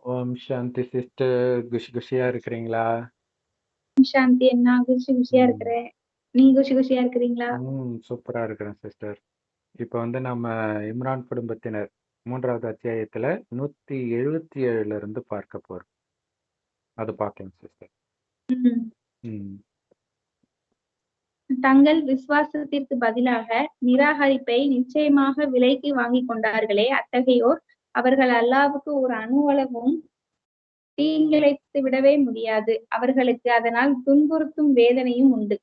ஓம் சாந்தி sister. குஷி குஷியா இருக்கிறீங்களா? சாந்தி அண்ணா, குஷி குஷியா ம். இருக்கிறேன். நீ குஷி குஷியா இருக்கிறீங்களா? சூப்பரா இருக்கிறேன் சிஸ்டர். இப்போ வந்து நம்ம இம்ரான் குடும்பத்தினர் 3வது அத்தியாயத்துல 177ல இருந்து பார்க்க போறோம். அது பார்க்கலாம் சிஸ்டர். ம். ம். தங்கள் விசுவாசத்திற்கு பதிலாக நிராகரிப்பை நிச்சயமாக விலைக்கு வாங்கிக் கொண்டார்களே, அத்தகையோர் அவர்கள் அல்லாவுக்கு ஒரு அணுவளவும் தீங்கிழைத்து விடவே முடியாது. அவர்களுக்கு அதனால் துன்புறுத்தும் வேதனையும் உண்டு.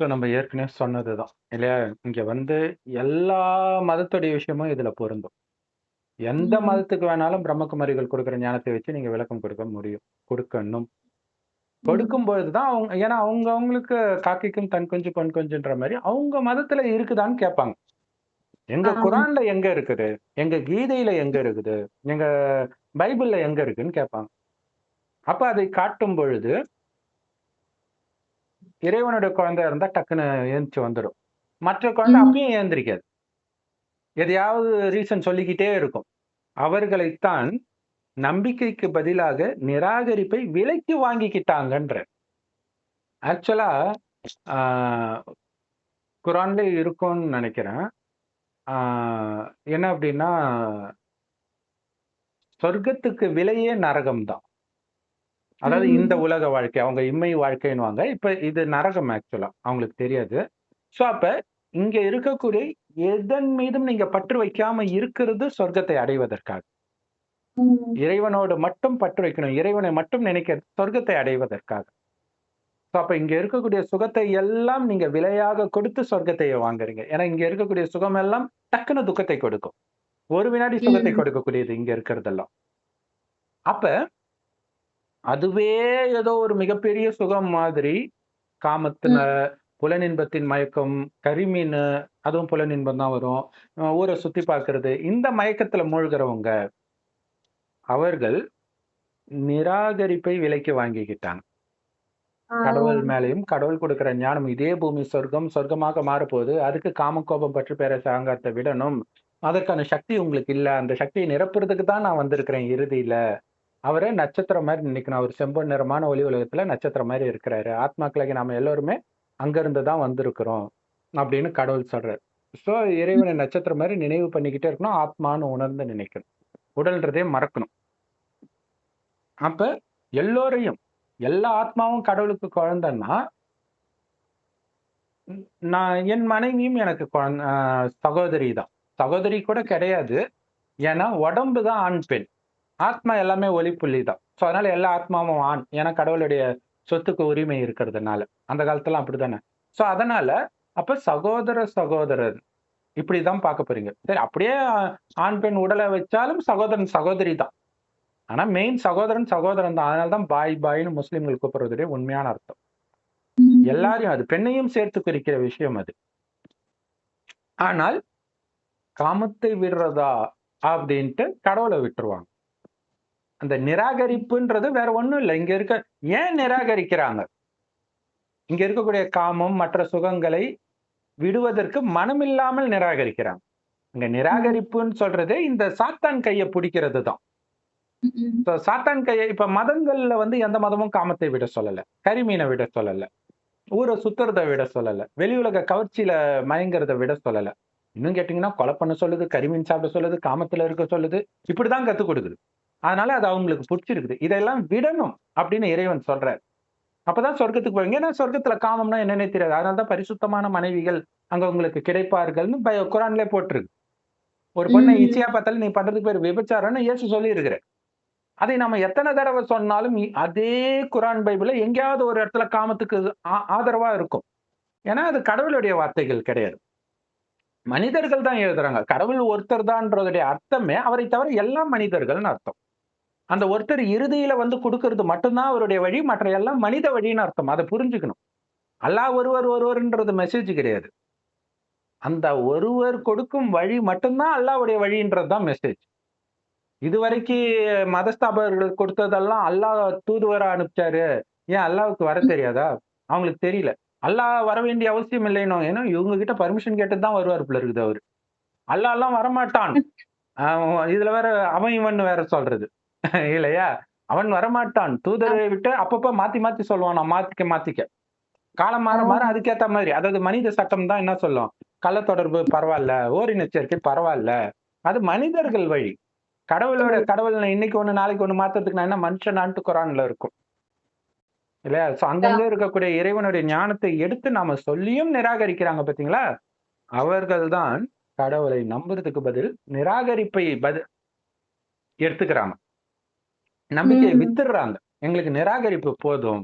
ஸோ நம்ம ஏற்கனவே சொன்னதுதான் இல்லையா? இங்க வந்து எல்லா மதத்துடைய விஷயமும் இதுல பொருந்தும். எந்த ம். மதத்துக்கு வேணாலும் பிரம்மகுமாரிகள் கொடுக்குற ஞானத்தை வச்சு நீங்க விளக்கம் கொடுக்க முடியும், கொடுக்கணும். ம். கொடுக்கும்பொழுது தான் அவங்க, ஏன்னா அவங்களுக்கு காக்கைக்கும் தன் குஞ்சு பொன் குஞ்சுன்ற மாதிரி அவங்க மதத்துல இருக்குதான்னு கேட்பாங்க. எங்க ஆமா. குரான்ல எங்க இருக்குது, எங்க கீதையில எங்க இருக்குது, எங்க பைபிள்ல எங்க இருக்குன்னு கேட்பாங்க. அப்ப அதை காட்டும் பொழுது இறைவனுடைய குழந்தை இருந்தா டக்குன்னு ஏந்திச்சு வந்துடும். மற்ற குழந்தை ம். அப்பயும் ஏந்திரிக்காது, எதையாவது ரீசன் சொல்லிக்கிட்டே இருக்கும். அவர்களைத்தான் நம்பிக்கைக்கு பதிலாக நிராகரிப்பை விலைக்கு வாங்கிக்கிட்டாங்கன்ற. ஆக்சுவலா குரான்ல இருக்கும்னு நினைக்கிறேன். என்ன அப்படின்னா, சொர்க்கத்துக்கு விலையே நரகம் தான். அதாவது இந்த ம். உலக வாழ்க்கை, அவங்க இம்மை வாழ்க்கைன்னுவாங்க. இப்ப இது நரகம் ஆக்சுவலா. அவங்களுக்கு தெரியாது. சோ அப்ப இங்க இருக்கக்கூடிய எதன் மீதும் நீங்க பற்று வைக்காம இருக்கிறது சொர்க்கத்தை அடைவதற்காக. ம். இறைவனோடு மட்டும் பற்று வைக்கணும். இறைவனை மட்டும் நினைக்கிறது சொர்க்கத்தை அடைவதற்காக. சோ அப்ப இங்க இருக்கக்கூடிய சுகத்தை எல்லாம் நீங்க விலையாக கொடுத்து சொர்க்கத்தை வாங்குறீங்க. ஏன்னா இங்க இருக்கக்கூடிய சுகம் எல்லாம் டக்குன்னு துக்கத்தை கொடுக்கும். ஒரு வினாடி சுகத்தை ம். கொடுக்கக்கூடியது இங்க இருக்கிறதெல்லாம். அப்ப அதுவே ஏதோ ஒரு மிகப்பெரிய சுகம் மாதிரி காமத்துல, ம். புலனின்பத்தின் மயக்கம், கரிமீனு, அதுவும் புலனின்பம் தான் வரும். ஊரை சுத்தி பார்க்கிறது, இந்த மயக்கத்துல மூழ்கிறவங்க, அவர்கள் நிராகரிப்பை விலைக்கு வாங்கிக்கிட்டாங்க. ஆ. கடவுள் மேலயும், கடவுள் கொடுக்கிற ஞானம், இதே பூமி சொர்க்கம், சொர்க்கமாக மாறப்போகுது. அதுக்கு காம கோபம் பற்றி பேரரசு அகங்காரத்தை விடணும். அதற்கான சக்தி உங்களுக்கு இல்ல. அந்த சக்தியை நிரப்புறதுக்கு தான் நான் வந்திருக்கிறேன் இறுதியில. அவரை நட்சத்திரம் மாதிரி நினைக்கணும். அவர் செம்பொன் நிறமான ஒளி உலகத்துல நட்சத்திரம் மாதிரி இருக்கிறாரு. ஆத்மாக்களாகி நாம எல்லோருமே அங்கிருந்து தான் வந்திருக்கிறோம் அப்படின்னு கடவுள் சொல்றாரு. சோ இறைவனை நட்சத்திரம் மாதிரி நினைவு பண்ணிக்கிட்டே இருக்கணும். ஆத்மான்னு உணர்ந்து நினைக்கணும். உடல்ன்றதே மறக்கணும். அப்ப எல்லோரையும், எல்லா ஆத்மாவும் கடவுளுக்கு குழந்தைன்னா, நான் என் மனைவியும் எனக்கு சகோதரி தான். சகோதரி கூட கிடையாது. ஏன்னா உடம்பு தான் ஆண் பெண். ஆத்மா எல்லாமே ஒளிப்புள்ளி தான். சோ அதனால எல்லா ஆத்மாவும் ஆண். ஏன்னா கடவுளுடைய சொத்துக்கு உரிமை இருக்கிறதுனால. அந்த காலத்துல அப்படித்தானே. சோ அதனால அப்ப சகோதர சகோதரர் இப்படிதான் பார்க்க போறீங்க. சரி, அப்படியே ஆண் பெண் உடலை வச்சாலும் சகோதரன் சகோதரி தான். ஆனா மெயின் சகோதரன் சகோதரன் தான். அதனாலதான் பாய் பாய்னு முஸ்லிம்கள் கூப்பிடுறதுடைய உண்மையான அர்த்தம். ம். எல்லாரையும், அது பெண்ணையும் சேர்த்து குறிக்கிற விஷயம் அது. ஆனால் காமத்தை விடுறதா அப்படின்ட்டு கடவுளை விட்டுருவாங்க. அந்த நிராகரிப்புன்றது வேற ஒண்ணும் இல்லை. இங்க இருக்க ஏன் நிராகரிக்கிறாங்க? இங்க இருக்கக்கூடிய காமம் மற்ற சுகங்களை விடுவதற்கு மனமில்லாமல் நிராகரிக்கிறாங்க. இங்க ம். நிராகரிப்புன்னு சொல்றது இந்த சாத்தான் கையை பிடிக்கிறது தான். ம். சாத்தான் கையை இப்ப மதங்கள்ல வந்து எந்த மதமும் காமத்தை விட சொல்லல, கரிமீனை விட சொல்லல, ஊரை சுத்துறதை விட சொல்லல, வெளி உலக கவர்ச்சியில மயங்கிறத விட சொல்லல. இன்னும் கேட்டீங்கன்னா கொலை பண்ண சொல்லுது, கரிமீன் சாப்பிட சொல்லுது, காமத்துல இருக்க சொல்லுது, இப்படிதான் கத்துக் கொடுக்குது. அதனால அது அவங்களுக்கு பிடிச்சிருக்குது. இதெல்லாம் விடணும் அப்படின்னு இறைவன் சொல்றார். அப்பதான் சொர்க்கத்துக்கு போவீங்க. ஏன்னா சொர்க்கத்துல காமம்னா என்னன்னே தெரியாது. அதனாலதான் பரிசுத்தமான மனைவிகள் அங்க உங்களுக்கு கிடைப்பார்கள்னு குரான்லயே போட்டிருக்கு. ஒரு பொண்ணை ம். இச்சையா பார்த்தாலும் நீ பண்றதுக்கு பேர் விபச்சாரம்னு இயேசு சொல்லி இருக்கிறார். அதை நம்ம எத்தனை தடவை சொன்னாலும் அதே குரான் பைபிள்ல எங்கேயாவது ஒரு இடத்துல காமத்துக்கு ஆதரவா இருக்கும். ஏன்னா அது கடவுளுடைய வார்த்தைகள் கிடையாது. மனிதர்கள் தான் எழுதுறாங்க. கடவுள் ஒருத்தர் தான்றதுடைய அர்த்தமே அவரை தவிர எல்லாம் மனிதர்கள்னு அர்த்தம். அந்த ஒருத்தர் இறுதியில வந்து கொடுக்கிறது மட்டும்தான் அவருடைய வழி, மற்ற எல்லாம் மனித வழின்னு அர்த்தம். அதை புரிஞ்சுக்கணும். அல்லாஹ் ஒருவர் ஒருவர்ன்றது மெசேஜ் கிடையாது. அந்த ஒருவர் கொடுக்கும் வழி மட்டும்தான் அல்லாஹ்வுடைய வழின்றது தான் மெசேஜ். இதுவரைக்கும் மதஸ்தாபகர்கள் கொடுத்ததெல்லாம் அல்லாஹ் தூதுவரா அனுப்பிச்சாரு. ஏன் அல்லாஹ்வுக்கு வர தெரியாதா? அவங்களுக்கு தெரியல. அல்லாஹ் வர வேண்டிய அவசியம் இல்லைன்னும். ஏன்னா இவங்க கிட்ட பர்மிஷன் கேட்டுட்டு தான் வருவார் போல இருக்குது அவரு. அல்லாஹ்லாம் வரமாட்டான். இதுல வேற அவன் இவன் வேற சொல்றது இல்லையா? அவன் வரமாட்டான். தூதரை விட்டு அப்பப்ப மாத்தி மாத்தி சொல்லுவான். நான் மாத்திக்க மாத்திக்க. காலம் மாற மாற அதுக்கேத்த மாதிரி. அதாவது மனித சட்டம் தான் என்ன சொல்லும்? கள்ள தொடர்பு பரவால்ல. ஓரின சேர்க்கை பரவால்ல. அது மனிதர்கள் வழி. கடவுள் இன்னைக்கு ஒண்ணு நாளைக்கு ஒண்ணு மாத்துறதுக்கு நான் என்ன மனுஷனான்ட்டு குரான்ல இருக்கும். இல்லையா? சோ அங்கங்க இருக்கக்கூடிய இறைவனுடைய ஞானத்தை எடுத்து நாம சொல்லியும் நிராகரிக்கிறாங்க பாத்தீங்களா? அவர்கள்தான் கடவுளை நம்புறதுக்கு பதில் நிராகரிப்பை எடுத்துக்கிறாங்க. நம்பிக்கையை வித்துடுறாங்க. எங்களுக்கு நிராகரிப்பு போதும்.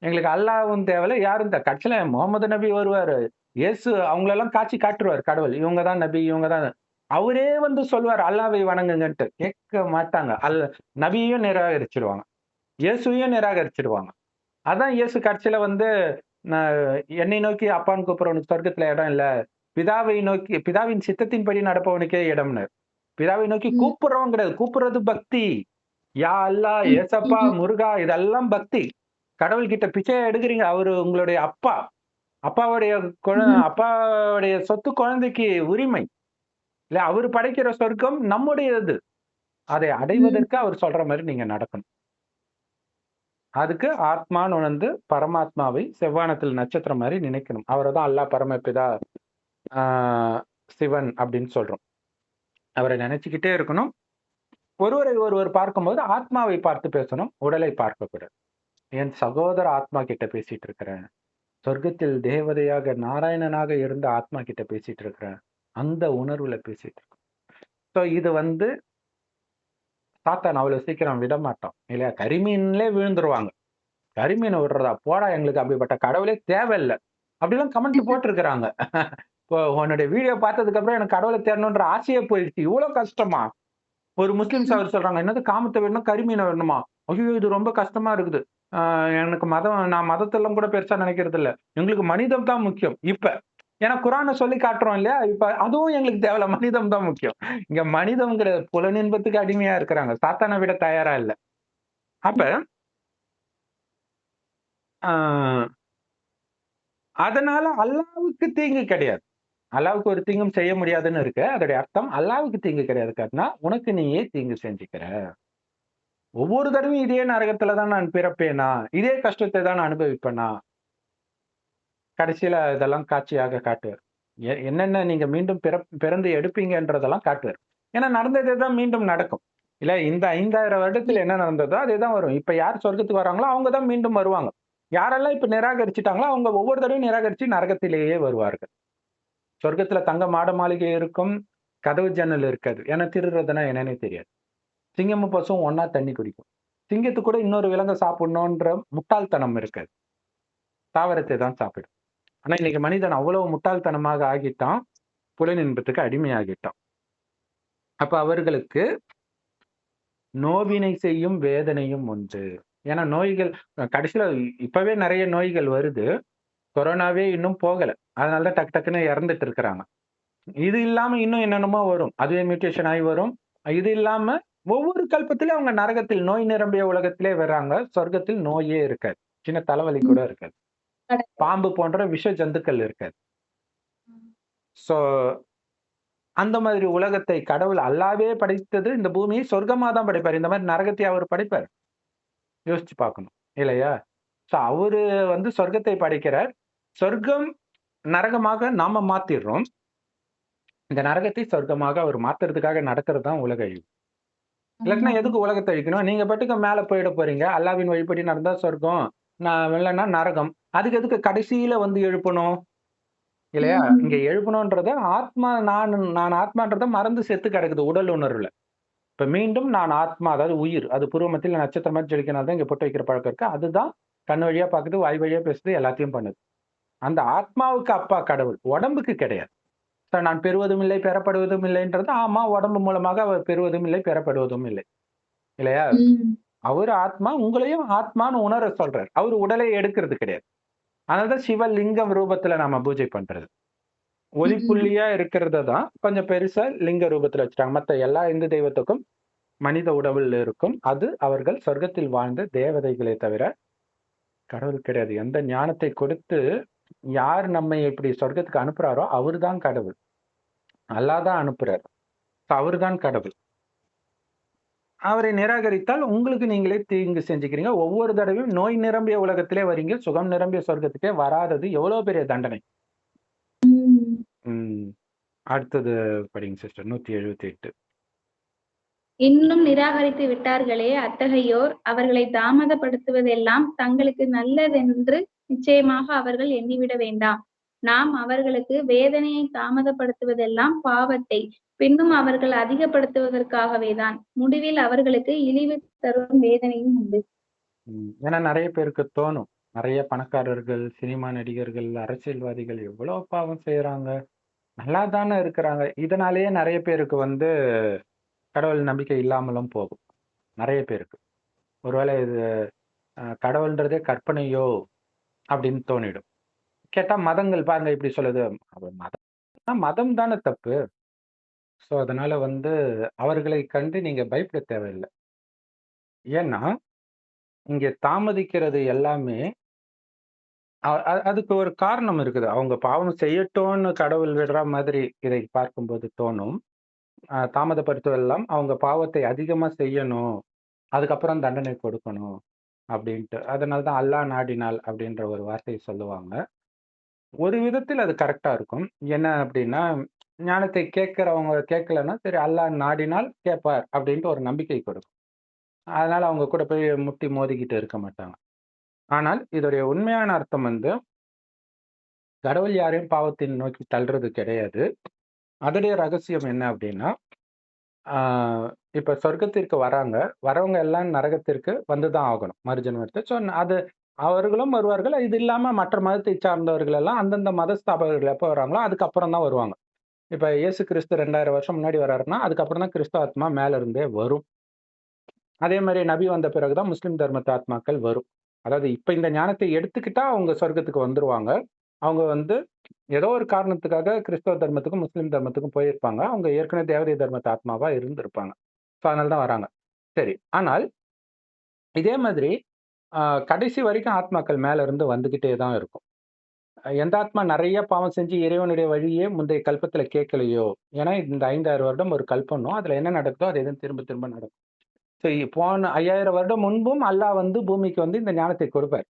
எங்களுக்கு அல்லாஹ்வும் தேவையில்ல, யாரும் கடைசியில முகமது நபி வருவாரு. இயேசு அவங்களெல்லாம் காட்சி காட்டுவார் கடவுள். இவங்க தான் நபி, இவங்க தான் அவரே வந்து சொல்வார் அல்லாஹ்வை வணங்குங்கன்ட்டு. கேட்க மாட்டாங்க. நபியையும் நிராகரிச்சுடுவாங்க. இயேசுவையும் நிராகரிச்சுடுவாங்க. அதான் இயேசு கடைசியில வந்து நான் என்னை நோக்கி அப்பான்னு கூப்பிடுறவனுக்கு சொர்க்கத்துல இடம் இல்ல. பிதாவை நோக்கி பிதாவின் சித்தத்தின்படி நடப்பவனுக்கே இடம்னு. பிதாவை நோக்கி கூப்பிடுறவன் கிடையாது. கூப்பிடுறது பக்தி. யா அல்லாஹ், ஏசப்பா, முருகா இதெல்லாம் பக்தி. கடவுள் கிட்ட பிச்சை எடுக்கிறீங்க. அவரு உங்களுடைய அப்பா. அப்பாவுடைய சொத்து குழந்தைக்கு உரிமை. இல்ல அவரு படைக்கிற சொர்க்கம் நம்முடையது. அதை அடைவதற்கு அவர் சொல்ற மாதிரி நீங்க நடக்கணும். அதுக்கு ஆத்மான்னு உணர்ந்து பரமாத்மாவை செவ்வானத்தில் நட்சத்திரம் மாதிரி நினைக்கணும். அவரைதான் அல்லாஹ் பரமபிதா சிவன் அப்படின்னு சொல்றோம். அவரை நினைச்சுக்கிட்டே இருக்கணும். ஒருவர் பார்க்கும்போது ஆத்மாவை பார்த்து பேசணும், உடலை பார்க்க கூடாது. என் சகோதர ஆத்மா கிட்ட பேசிட்டு இருக்கிறேன். சொர்க்கத்தில் தேவதையாக நாராயணனாக இருந்த ஆத்மா கிட்ட பேசிட்டு இருக்கிறேன். அந்த உணர்வுல பேசிட்டு இருக்கோம். ஸோ இது வந்து சாத்தான் அவ்வளவு சீக்கிரம் விட மாட்டோம் இல்லையா? கரிமீன்லே விழுந்துருவாங்க. கரிமீனை விடுறதா போடா, எங்களுக்கு அப்படிப்பட்ட கடவுளே தேவையில்லை அப்படிலாம் கமெண்ட் போட்டிருக்கிறாங்க. இப்போ உன்னுடைய வீடியோ பார்த்ததுக்கு அப்புறம் எனக்கு கடவுளை தேடணுன்ற ஆசையே போயிடுச்சு. இவ்வளவு கஷ்டமா? ஒரு முஸ்லிம்ஸ் அவர் சொல்றாங்க, என்னது காமத்தை வேணுமா கரிமீனை வேணுமா? ஐயோ இது ரொம்ப கஷ்டமா இருக்குது. எனக்கு நான் மதத்தெல்லாம் கூட பெருசா நினைக்கிறது இல்ல. எங்களுக்கு மனிதம் தான் முக்கியம் இப்ப. ஏன்னா குரானை சொல்லி காட்டுறோம் இல்லையா? இப்ப அதுவும் எங்களுக்கு தேவையில்ல, மனிதம் தான் முக்கியம். இங்க மனிதம்ங்கிற புலனின்பத்துக்கு அடிமையா இருக்கிறாங்க. சாத்தானை விட தயாரா இல்ல. அப்ப அதனால அல்லாவுக்கு தீங்கு கிடையாது. அல்லாவுக்கு ஒரு தீங்கும் செய்ய முடியாதுன்னு இருக்கு. அதோடைய அர்த்தம் அல்லாவுக்கு தீங்கு கிடையாது. காட்டினா உனக்கு நீயே தீங்கு செஞ்சுக்கிற. ஒவ்வொரு தடவையும் இதே நரகத்துலதான் நான் பிறப்பேனா, இதே கஷ்டத்தை தான் நான் அனுபவிப்பேனா? கடைசியில இதெல்லாம் காட்சியாக காட்டுவார். என்னென்ன நீங்க மீண்டும் பிறந்து எடுப்பீங்கன்றதெல்லாம் காட்டுவார். ஏன்னா நடந்ததே தான் மீண்டும் நடக்கும் இல்ல. இந்த 5000 வருடத்துல என்ன நடந்ததோ அதேதான் வரும். இப்ப யார் சொர்க்கத்துக்கு வராங்களோ அவங்கதான் மீண்டும் வருவாங்க. யாரெல்லாம் இப்ப நிராகரிச்சுட்டாங்களோ அவங்க ஒவ்வொரு தடவையும் நிராகரிச்சு நரகத்திலேயே வருவார்கள். சொர்க்கத்துல தங்க மாட மாளிகை இருக்கும், கதவு ஜன்னல் இருக்காது. ஏன்னா திருடுறதுன்னா என்னன்னே தெரியாது. சிங்கமும் பசும் ஒன்னா தண்ணி குடிக்கும். சிங்கத்துக்கு கூட இன்னொரு விலங்கை சாப்பிடணும்ன்ற முட்டாள்தனம் இருக்காது. தாவரத்தை தான் சாப்பிடும். ஆனா இன்னைக்கு மனிதன் அவ்வளவு முட்டாள்தனமாக ஆகிட்டான், புலனின்பத்துக்கு அடிமையாகிட்டான். அப்ப அவர்களுக்கு நோவினை செய்யும் வேதனையும் உண்டு. ஏன்னா நோய்கள் கடைசியில இப்பவே நிறைய நோய்கள் வருது. கொரோனாவே இன்னும் போகல. அதனாலதான் டக்கு டக்குன்னு இறந்துட்டு இருக்கிறாங்க. இது இல்லாம இன்னும் என்னென்னமோ வரும். அதுவே மியூட்டேஷன் ஆகி வரும். இது இல்லாம ஒவ்வொரு கல்பத்திலே அவங்க நரகத்தில் நோய் நிரம்பிய உலகத்திலே வர்றாங்க. சொர்க்கத்தில் நோயே இருக்காது. சின்ன தலைவலி கூட இருக்காது. பாம்பு போன்ற விஷ ஜந்துக்கள் இருக்காது. சோ அந்த மாதிரி உலகத்தை கடவுள் அல்லாவே படைத்தது. இந்த பூமியை சொர்க்கமா தான் படைப்பார். இந்த மாதிரி நரகத்தை அவர் படைப்பார். யோசிச்சு பார்க்கணும் இல்லையா? சோ அவரு வந்து சொர்க்கத்தை படைக்கிறார். சொர்க்கம் நரகமாக நாம மாத்திடுறோம். இந்த நரகத்தை சொர்க்கமாக அவர் மாத்துறதுக்காக நடக்கிறது தான் உலக அழிவு. இல்லைன்னா எதுக்கு உலகத்தை அழிக்கணும்? நீங்க பாட்டுக்கு மேல போயிட போறீங்க. அல்லாவின் வழிபடி நடந்தா சொர்க்கம், நான் இல்லைன்னா நரகம். அதுக்கு எதுக்கு கடைசியில வந்து எழுப்பணும் இல்லையா? இங்க எழுப்பணும்ன்றத ஆத்மா, நான் ஆத்மான்றத மறந்து செத்து கிடக்குது உடல் உணர்வுல. இப்ப மீண்டும் நான் ஆத்மா, அதாவது உயிர், அது பூர்வமத்தில் நட்சத்திரம் மாதிரி ஜொலிக்கனால்தான் இங்க பொட்டு வைக்கிற பழக்கம் இருக்கு. அதுதான் கண் வழியா பாக்குது, வாய் வழியா பேசுது, எல்லாத்தையும் பண்ணுது. அந்த ஆத்மாவுக்கு அப்பா கடவுள், உடம்புக்கு கிடையாது. நான் பெறுவதும் இல்லை, பெறப்படுவதும் இல்லைன்றது. ஆமா, உடம்பு மூலமாக அவர் பெறுவதும் இல்லை, பெறப்படுவதும் இல்லை இல்லையா? அவர் ஆத்மா, உங்களையும் ஆத்மான்னு உணர சொல்றார். அவர் உடலை எடுக்கிறது கிடையாது. அதனாலதான் சிவலிங்கம் ரூபத்துல நாம பூஜை பண்றது. ஒளி புள்ளியா இருக்கிறத தான் கொஞ்சம் பெருசா லிங்க ரூபத்துல வச்சுட்டாங்க. மத்த எல்லா இந்து தெய்வத்துக்கும் மனித உடவில் இருக்கும். அது அவர்கள் சொர்க்கத்தில் வாழ்ந்த தேவதைகளை தவிர கடவுள் கிடையாது. எந்த ஞானத்தை கொடுத்து யார் நம்மை இப்படி சொர்க்கத்துக்கு அனுப்புறாரோ அவரு தான் கடவுள். அல்லாஹ் தான் அனுப்புறார். அவர்தான் கடவுள். அவரை நிராகரித்தால் உங்களுக்கு நீங்களே தீங்கு செஞ்சுக்கிறீங்க. ஒவ்வொரு தடவையும் நோய் நிரம்பிய உலகத்திலே வரீங்க, சுகம் நிரம்பிய சொர்க்கத்துக்கே வராதது எவ்வளவு பெரிய தண்டனை. உம் ம். அடுத்தது படிங்க சிஸ்டர். 178. இன்னும் நிராகரித்து விட்டார்களே, அத்தகையோர் அவர்களை தாமதப்படுத்துவதெல்லாம் தங்களுக்கு நல்லதென்று நிச்சயமாக அவர்கள் எண்ணிவிட வேண்டாம். நாம் அவர்களுக்கு வேதனையை தாமதப்படுத்துவதெல்லாம் பாவத்தை, பின்னும் அவர்கள் அதிகப்படுத்துவதற்காகவேதான். முடிவில் அவர்களுக்கு இழிவு தரும் வேதனையும் உண்டு. ஏன்னா நிறைய பேருக்கு தோணும். நிறைய பணக்காரர்கள், சினிமா நடிகர்கள், அரசியல்வாதிகள் எவ்வளவு பாவம் செய்யறாங்க, நல்லா தானே இருக்கிறாங்க. இதனாலேயே நிறைய பேருக்கு வந்து கடவுள் நம்பிக்கை இல்லாமலும் போகும். நிறைய பேருக்கு ஒருவேளை இது கடவுள்ன்றதே கற்பனையோ அப்படின்னு தோணிடும். கேட்டா மதங்கள் பாருங்க இப்படி சொல்லுது. மதம் தானே தப்பு. ஸோ அதனால வந்து அவர்களை கண்டு நீங்க பயப்பட தேவையில்லை. ஏன்னா இங்க தாமதிக்கிறது எல்லாமே அதுக்கு ஒரு காரணம் இருக்குது. அவங்க பாவம் செய்யட்டும்னு கடவுள் விடுற மாதிரி இதை பார்க்கும்போது தோணும். தாமதப்படுத்துவதெல்லாம் அவங்க பாவத்தை அதிகமா செய்யணும், அதுக்கப்புறம் தண்டனை கொடுக்கணும் அப்படின்ட்டு. அதனாலதான் அல்லாஹ் நாடினால் அப்படின்ற ஒரு வார்த்தையை சொல்லுவாங்க. ஒரு விதத்தில் அது கரெக்டா இருக்கும். என்ன அப்படின்னா, ஞானத்தை கேட்கிறவங்க கேட்கலன்னா சரி, அல்லாஹ் நாடினால் கேட்பார் அப்படின்ட்டு ஒரு நம்பிக்கை கொடுக்கும். அதனால அவங்க கூட போய் முட்டி மோதிக்கிட்டு இருக்க மாட்டாங்க. ஆனால் இதோடைய உண்மையான அர்த்தம் வந்து கடவுள் யாரையும் பாவத்தின் நோக்கி தள்ளுறது கிடையாது. அதோடைய ரகசியம் என்ன அப்படின்னா, இப்ப சொர்க்கத்திற்கு வரவங்க எல்லாம் நரகத்திற்கு வந்துதான் ஆகணும் மறுஜென்மத்தை. ஸோ அது அவர்களும் வருவார்கள். இது இல்லாம மற்ற மதத்தை சார்ந்தவர்கள் எல்லாம் அந்தந்த மத ஸ்தாபகர்கள் எப்போ வராங்களோ அதுக்கப்புறம் தான் வருவாங்க. இப்ப இயேசு கிறிஸ்து 2000 வருஷம் முன்னாடி வர்றாருன்னா அதுக்கப்புறம் தான் கிறிஸ்து ஆத்மா மேல இருந்தே வரும். அதே மாதிரி நபி வந்த பிறகுதான் முஸ்லிம் தர்மத்து ஆத்மாக்கள் வரும். அதாவது இப்ப இந்த ஞானத்தை எடுத்துக்கிட்டா அவங்க சொர்க்கத்துக்கு வந்துருவாங்க. அவங்க வந்து ஏதோ ஒரு காரணத்துக்காக கிறிஸ்தவ தர்மத்துக்கும் முஸ்லிம் தர்மத்துக்கும் போயிருப்பாங்க. அவங்க ஏற்கனவே தேவதை தர்மத்து ஆத்மாவா இருந்திருப்பாங்க. ஸோ அதனால தான் வராங்க. சரி, ஆனால் இதே மாதிரி கடைசி வரைக்கும் ஆத்மாக்கள் மேல இருந்து வந்துகிட்டே தான் இருக்கும். எந்த ஆத்மா நிறைய பாவம் செஞ்சு இறைவனுடைய வழியே முந்தைய கல்பத்துல கேட்கலையோ, ஏன்னா இந்த 5000 வருடம் ஒரு கல்பனும், அதுல என்ன நடக்குதோ அது எதுவும் திரும்ப திரும்ப நடக்கும். சரி, போன 5000 வருடம் முன்பும் அல்லாஹ் வந்து பூமிக்கு வந்து இந்த ஞானத்தை கொடுப்பார்.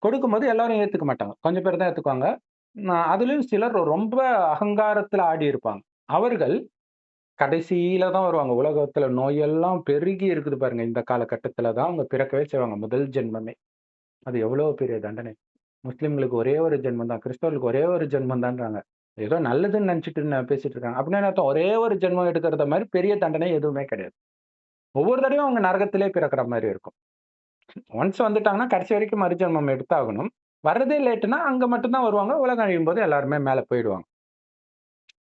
கொடுக்கும்போது எல்லாரும் ஏத்துக்க மாட்டாங்க. கொஞ்சம் பேர் தான் ஏத்துக்குவாங்க. அதுலயும் சிலர் ரொம்ப அகங்காரத்துல ஆடி இருப்பாங்க. அவர்கள் கடைசியில தான் வருவாங்க. உலகத்துல நோயெல்லாம் பெருகி இருக்குது பாருங்க. இந்த காலகட்டத்துல தான் அவங்க பிறக்கவே செய்வாங்க. முதல் ஜென்மமே. அது எவ்வளவு பெரிய தண்டனை. முஸ்லிம்களுக்கு ஒரே ஒரு ஜென்மம் தான், கிறிஸ்தவர்களுக்கு ஒரே ஒரு ஜென்மம் தான்றாங்க. ஏதோ நல்லதுன்னு நினைச்சிட்டு பேசிட்டு இருக்காங்க. அப்படின்னா என்ன அர்த்தம்? ஒரே ஒரு ஜென்மம் எடுக்கிறத மாதிரி பெரிய தண்டனை எதுவுமே கிடையாது. ஒவ்வொரு தடவையும் அவங்க நரகத்திலே பிறக்கிற மாதிரி இருக்கும். ஒன்ஸ் வந்துட்டாங்கன்னா கடைசி வரைக்கும் மறுஜென்மம் எடுத்தாகணும். வர்றதே லேட்டுனா அங்க மட்டும்தான் வருவாங்க. உலகம் அழியும் போது எல்லாருமே மேல போயிடுவாங்க.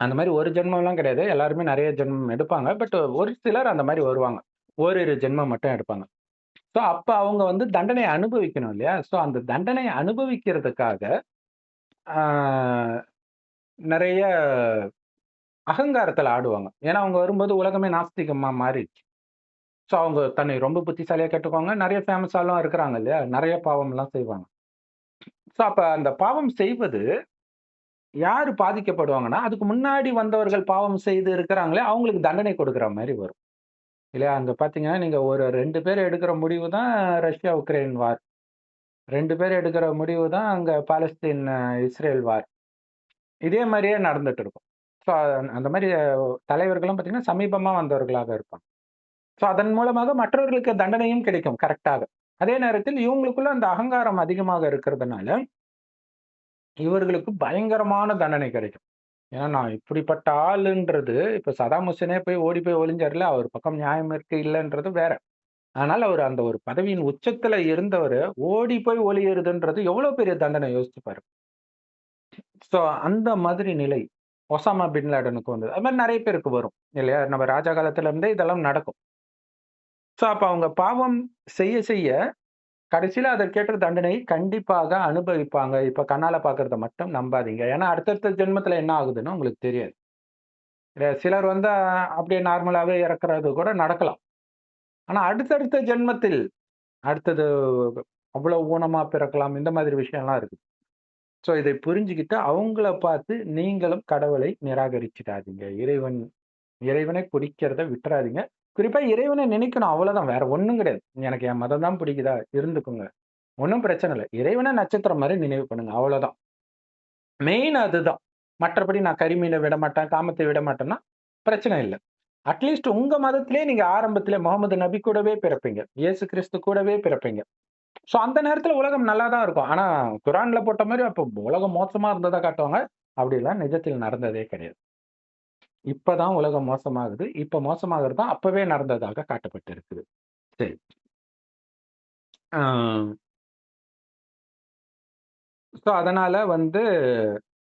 அந்த மாதிரி ஒரு ஜென்மம்லாம் கிடையாது. எல்லாருமே நிறைய ஜென்மம் எடுப்பாங்க. பட் ஒரு சிலர் அந்த மாதிரி வருவாங்க. ஓரிரு ஜென்மம் மட்டும் எடுப்பாங்க. ஸோ அப்ப அவங்க வந்து தண்டனை அனுபவிக்கணும் இல்லையா? ஸோ அந்த தண்டனை அனுபவிக்கிறதுக்காக நிறைய அகங்காரத்துல ஆடுவாங்க. ஏன்னா அவங்க வரும்போது உலகமே நாஸ்திகமா மாறிடுச்சு. ஸோ அவங்க தன்னை ரொம்ப புத்திசாலியா கேட்டுக்குவாங்க. நிறைய ஃபேமஸாலாம் இருக்கிறாங்க இல்லையா? நிறைய பாவம் எல்லாம் செய்வாங்க. ஸோ அப்ப அந்த பாவம் செய்வது யாரு பாதிக்கப்படுவாங்கன்னா, அதுக்கு முன்னாடி வந்தவர்கள் பாவம் செய்து இருக்கிறாங்களே, அவங்களுக்கு தண்டனை கொடுக்கிற மாதிரி வரும். இல்லையா? அங்க பாத்தீங்கன்னா, நீங்க ஒரு 2 பேர் எடுக்கிற முடிவு தான் ரஷ்யா, உக்ரைன் வார். 2 பேர் எடுக்கிற முடிவு தான் அங்க பாலஸ்தீன், இஸ்ரேல் வார். இதே மாதிரியே நடந்துட்டு இருக்கும். ஸோ அந்த மாதிரி தலைவர்களும் பாத்தீங்கன்னா, சமீபமா வந்தவர்களாக இருப்பாங்க. ஸோ அதன் மூலமாக மற்றவர்களுக்கு தண்டனையும் கிடைக்கும் கரெக்டாக. அதே நேரத்தில் இவங்களுக்குள்ள அந்த அகங்காரம் அதிகமாக இருக்கிறதுனால இவர்களுக்கு பயங்கரமான தண்டனை கிடைக்கும். ஏன்னா நான் இப்படிப்பட்ட ஆளுன்றது இப்ப சதாம் ஹுசேனே போய் ஓடி போய் ஒளிஞ்சாருல, அவர் பக்கம் நியாயம் இருக்கு இல்லைன்றது வேற. ஆனால் அவர் அந்த ஒரு பதவியின் உச்சத்துல இருந்தவர் ஓடி போய் ஒளியறதுன்றது எவ்வளவு பெரிய தண்டனை யோசிச்சு பாருங்க. ஸோ அந்த மாதிரி நிலை ஒசாமா பின் லேடனுக்கு வந்தது. அது மாதிரி நிறைய பேருக்கு வரும் இல்லையா? நம்ம ராஜா காலத்துல இருந்தே இதெல்லாம் நடக்கும். ஸோ அப்ப அவங்க பாவம் செய்ய செய்ய கடைசியில அதற்கேற்ற தண்டனை கண்டிப்பாக அனுபவிப்பாங்க. இப்ப கண்ணால பாக்குறத மட்டும் நம்பாதீங்க. ஏன்னா அடுத்தடுத்த ஜென்மத்துல என்ன ஆகுதுன்னு உங்களுக்கு தெரியாது. சிலர் வந்து அப்படியே நார்மலாவே இறக்குறது கூட நடக்கலாம். ஆனா அடுத்தடுத்த ஜென்மத்தில் அடுத்தது அவ்வளவு ஊனமா பிறக்கலாம். இந்த மாதிரி விஷயம்லாம் இருக்கு. ஸோ இதை புரிஞ்சுக்கிட்டு அவங்கள பார்த்து நீங்களும் கடவுளை நிராகரிச்சிடாதீங்க. இறைவன் இறைவனை பிடிக்கிறத விட்டுறாதீங்க. குறிப்பா இறைவனை நினைக்கணும், அவ்வளவுதான். வேற ஒண்ணும் கிடையாது. எனக்கு என் மதம் தான் பிடிக்குதா, இருந்துக்குங்க. ஒண்ணும் பிரச்சனை இல்ல. இறைவனை நட்சத்திரம் மாரி நினைவு பண்ணுங்க. அவ்வளவுதான். மெயின் அதுதான். மற்றபடி நான் கரிமீனை விட மாட்டேன், காமத்தை விட மாட்டேன்னா பிரச்சனை இல்ல. அட்லீஸ்ட் உங்க மதத்திலே நீங்க ஆரம்பத்திலே முகமது நபி கூடவே பிறப்பீங்க. இயேசு கிறிஸ்து கூடவே பிறப்பீங்க. சோ அந்த நேரத்துல உலகம் நல்லா தான் இருக்கும். ஆனா குரான்ல போட்ட மாரி அப்ப உலகம் மோசமா இருந்ததா காட்டுவாங்க. அப்படிலாம் நிஜத்தில் நடந்ததே கிடையாது. இப்பதான் உலகம் மோசமாகுது. இப்ப மோசமாகுறது தான் அப்பவே நடந்ததாக காட்டப்பட்டிருக்குது. சரி. ஆ சோ அதனால வந்து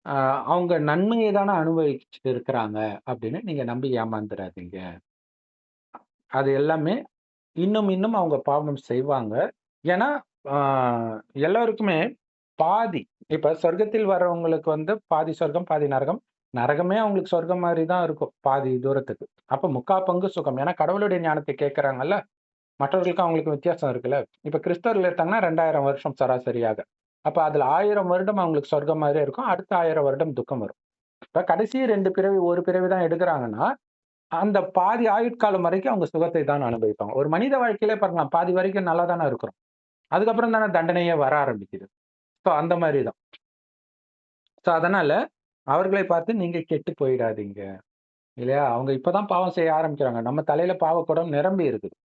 அ அவங்க நன்மைய தான அனுபவிச்சுட்டு இருக்கிறாங்க அப்படின்னு நீங்க நம்பி ஏமாந்துராதீங்க. அது எல்லாமே இன்னும் இன்னும் அவங்க பாவம் செய்வாங்க. ஏன்னா, ஆ எல்லாருக்குமே பாதி இப்ப சொர்க்கத்தில் வர்றவங்களுக்கு வந்து பாதி சொர்க்கம், பாதி நரகம். நரகமே அவங்களுக்கு சொர்க்கம் மாரி தான் இருக்கும், பாதி தூரத்துக்கு. அப்ப 3/4 பங்கு சுகம். ஏன்னா கடவுளுடைய ஞானத்தை கேட்கறாங்கல்ல. மற்றவர்களுக்கும் அவங்களுக்கும் வித்தியாசம் இருக்குல்ல. இப்ப கிறிஸ்தவர்கள் எடுத்தாங்கன்னா 2000 வருஷம் சராசரியாக. அப்ப அதுல 1000 வருடம் அவங்களுக்கு சொர்க்கம் மாரியே இருக்கும். அடுத்த 1000 வருடம் துக்கம் வரும். இப்ப கடைசி 2 பிறவி, 1 பிறவி தான் எடுக்குறாங்கன்னா, அந்த பாதி ஆயுட்காலம் வரைக்கும் அவங்க சுகத்தை தான் அனுபவிப்பாங்க. ஒரு மனித வாழ்க்கையிலே பாருங்களேன், பாதி வரைக்கும் நல்லா தானே இருக்கிறோம். அதுக்கப்புறம் தானே தண்டனையே வர ஆரம்பிக்குது. சோ அந்த மாரி தான். சோ அதனால அவர்களை பார்த்து நீங்க கெட்டு போயிடாதீங்க. இல்லையா? அவங்க இப்பதான் பாவம் செய்ய ஆரம்பிக்கிறாங்க. நம்ம தலையில பாவக்குடம் நிரம்பி இருக்குது.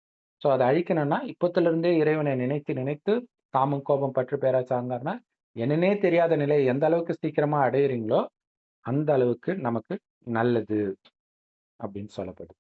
சோ அத அழிக்கணும்னா, இப்பத்திலிருந்தே இறைவனை நினைத்து நினைத்து காமம், கோபம், பற்று, பேராசை, அகங்காரம்னா என்னன்னே தெரியாத நிலையை எந்த அளவுக்கு சீக்கிரமா அடையறீங்களோ, அந்த அளவுக்கு நமக்கு நல்லது அப்படின்னு சொல்லப்படுது.